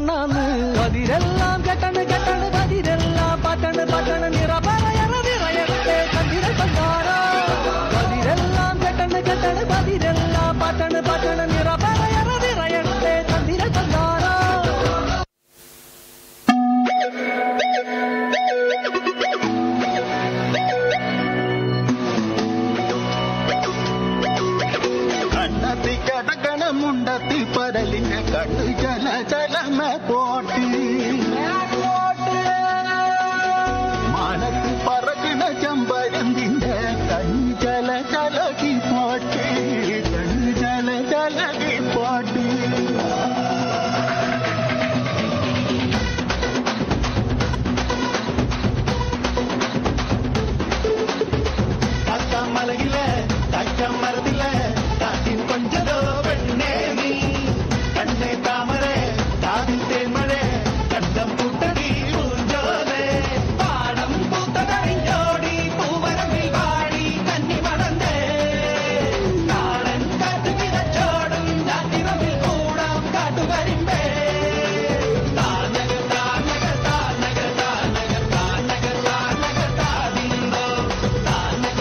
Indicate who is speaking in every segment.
Speaker 1: പെണ്ണാന്ന് പതിരെല്ലാം കെട്ടണ് കെട്ടണ് പതിരെല്ലാം പട്ടണ് പട്ടണ് നിറപറയണ നിറയട്ടെ കതിര പണ്ടാര പതിരെല്ലാം കെട്ടണ് കെട്ടണ് പതിരെല്ലാം പട്ടണ് പട്ടണ് നിറപറയണ നിറയട്ടെ കതിര പണ്ടാര
Speaker 2: കണ്ണത്തി കടകണ മുണ്ടത്തി പരലിന്റെ കണ്ണു ചല ചലമ പോട്ടി മാനത്ത് പറകണ ചമ്പരന്തിന്റെ കണ്ണു ചല ചലകി പോട്ടി കണ്ണു ചല ചലകി പോട്ടി മലകില്ല തക്കം മരത്തില്ല കാറ്റിൻ കൊഞ്ചതോ പെണ്ണേ നീ കണ്ണേ താമരേ കാതിൽ തേന്മഴേ കണ്ടം പൂട്ടടി പൂഞ്ചോലേ പാടം പൂത്ത കഴിഞ്ഞോടി പൂവരമ്പിൽ വാടി കന്നി മടന്തേ കാടൻ കാറ്റ് വിതച്ചോടും ജാതിരമ്പിൽ കൂടാം കാട്ടുകരിമ്പേ താനക താനക താനക താനക താനക താനക താതിന്തോ താനക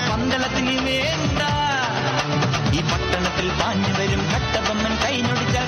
Speaker 2: പന്തളത്തിന് വേണ്ട ഈ പട്ടണത്തിൽ പാഞ്ഞു വരും കട്ടബൊമ്മൻ കൈ ഞൊടിച്ചാൽ